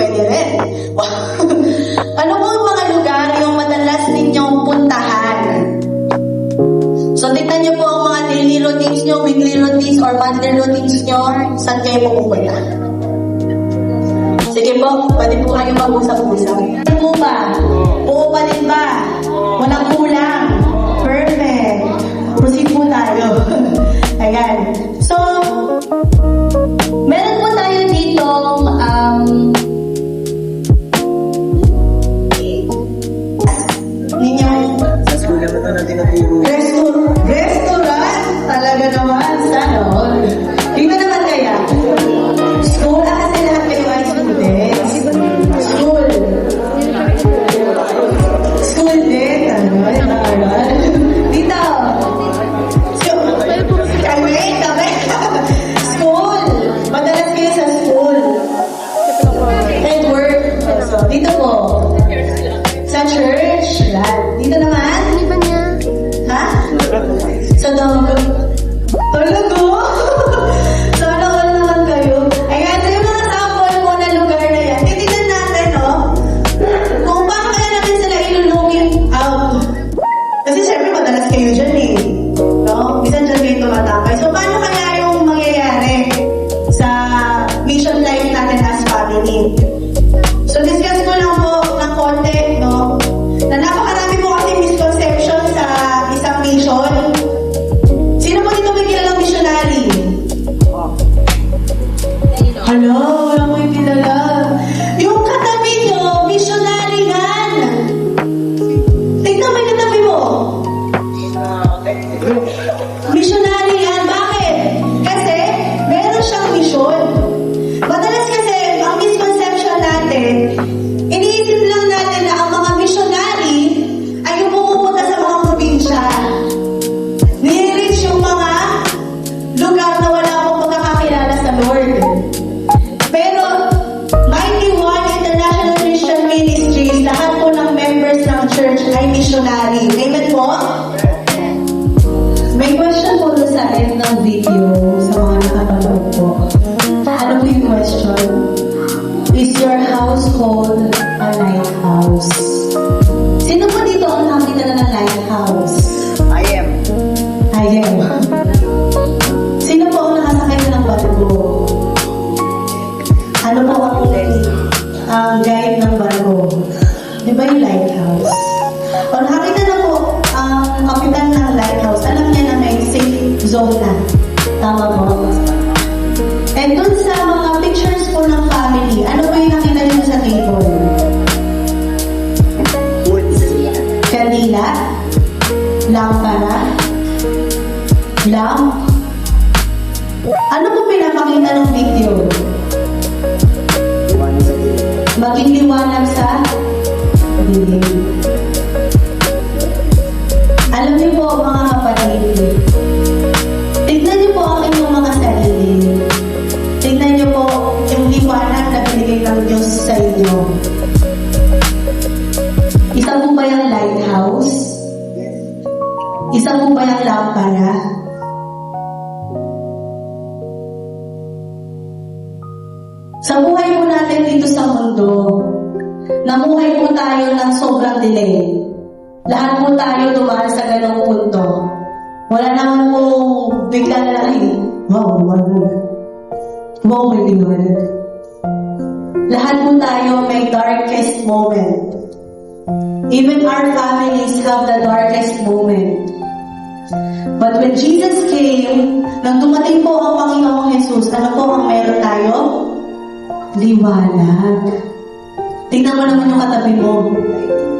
pwede rin. Ano po ang mga lugar yung madalas ninyong puntahan? So, tignan niyo po ang mga daily routines nyo, weekly routines, or monthly routines nyo. Saan kayo pupunta? Sige po, pwede po kayo mag-usap-usap. Ano po ba? Oo pa din ba? Walang kulang. Perfect. Proceed po tayo. Ayan. So, meron po tayo dito, Sa school naman ito natin naturo. restaurant? Talaga naman. Sana all. Dito naman kaya. School, kasi lahat kayo ay students. School. School din. Ano? Naaral. Dito. Kami. School. Madalas kayo sa school. And work. So, dito po. Sa church. Dito naman. Ha? Sa dog. Talaga? Sana all naman kayo. Ayan, so yung mga sample mo na lugar na yan. Titignan natin, no? Kung paano kaya natin sila ilulungin out. Kasi syempre madalas kayo dyan eh. No? Minsan dyan kayo tumatapay. So paano kaya yung mangyayari sa mission life natin as family? So discuss ko lang po ng konti, no? Na napakarami po kasi misconception sa isang mission. Sino po dito may kilalang missionary? Hala, wala ko yung kilala. Yung katabi nyo, missionary yan. Tignan mo yung katabi mo. Missionary yan. Bakit? Kasi meron siyang mission. Madalas kasi ang misconception natin, iniisip lang natin na ang mga missionary ay yung pumupunta sa mga probinsya. Nire-reach yung mga lugar na wala akong pagkakakilala sa Lord. Pero, Mighty One International Christian Ministries, lahat po ng members ng church ay missionary. Amen po? May question po sa end ng video sa mga nakapanood po. Ano po yung question? Is your household a lighthouse? Sino po dito ang nakakita na ng lighthouse? I am. Sino po ang nakasakay na ng barko? Ano po ang guide ng barko? Di ba yung lighthouse? O nakakita na po ang kapitan ng lighthouse, alam niya na may safe zone na. Tama po? And dun sa mga pictures po ng family, ano po yung nakita niyo sa table? Woods. Kandila? Lampara? Lamp? Ano po pinapakita ng video? Iwanan sa gilid. Maging liwanag sa dilim. Alam niyo po mga kapatid, tignan niyo po ang inyong mga sarili. Tignan niyo po yung liwanag na binigay ng Diyos sa inyo. Isa po ba yung lighthouse? Yes. Isa po ba yung lampara? Sa buhay po natin dito sa mundo, namuhay po tayo ng sobrang delay. Lahat po tayo dumaan sa ganong punto. Wala naman po bigla na lang, wow, may liwanag. Lahat po tayo may darkest moment. Even our families have the darkest moment. But when Jesus came, nang dumating po ang Panginoong Jesus, ano po ang meron tayo? Liwanag. Tingnan mo naman yung katabi mo.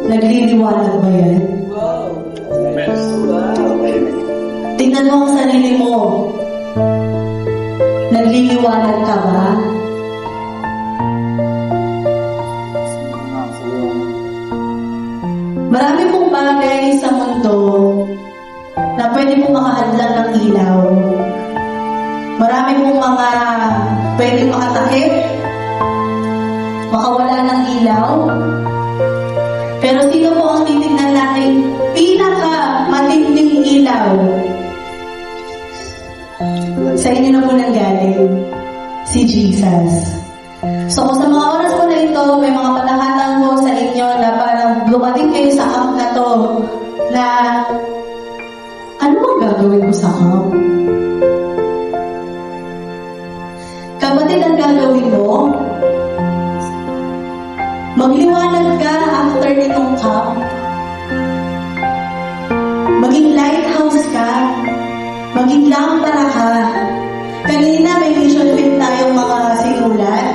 Nagliliwanag ba yan? Tingnan mo ang sarili mo. Nagliliwanag ka ba? Marami pong bagay sa mundo na pwede pong makahadlang ng ilaw. Marami pong mga pwede makatakip, makawala ng ilaw. Pero sino po ang titignan natin pinaka-matinding ilaw? Sa inyo na po nanggaling si Jesus. So kung sa mga oras po na ito, may mga palakatan ko sa inyo na parang dumating kayo sa camp na to na ano bang gagawin ko sa camp? Kapatid, ang gagawin mo, magliwanag ka after nitong camp. Maging lighthouse ka. Maging lampara ka. Kanina may mission field tayong mga sinulat.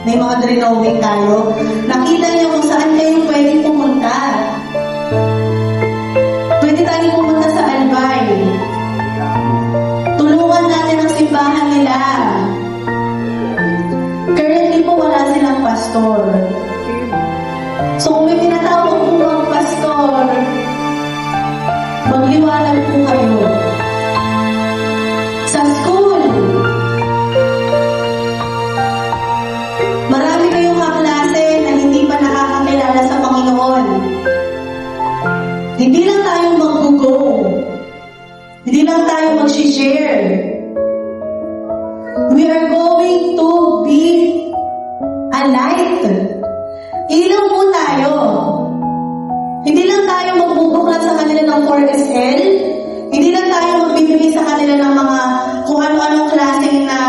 May mga drawing tayo. Nakita niyo kung saan kayo pwedeng pumunta. Pwede tayong pumunta sa Albay. Tulungan natin ang simbahan nila. Currently po wala silang pastor. So kung may tinatawag po ang pastor, magliwanag po kayo. Sa school, marami kayong kaklase na hindi pa nakakakilala sa Panginoon. Hindi lang tayo mag-go. Hindi lang tayo mag-share. We are going to be a light. Ilaw po tayo. Hindi lang tayo magbubuklat sa kanila ng 4SL. Hindi lang tayo magbibigay sa kanila ng mga kung ano-anong klaseng na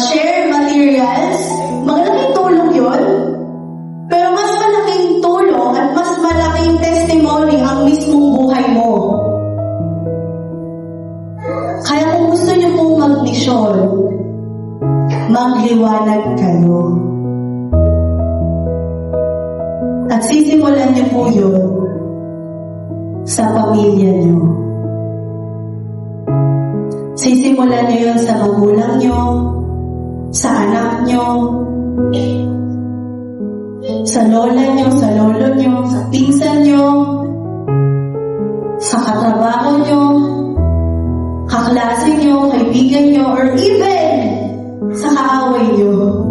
share materials. Malaking tulong yun. Pero mas malaking tulong at mas malaking testimony ang mismong buhay mo. Kaya kung gusto niyo pong mag-mission, magliwanag kayo. At sisimulan niyo po yun sa pamilya niyo. Sisimulan niyo yun sa magulang niyo, sa anak niyo, sa lola niyo, sa lolo niyo, sa pinsan niyo, sa katrabaho niyo, kaklase niyo, kaibigan niyo, or even sa kaaway niyo.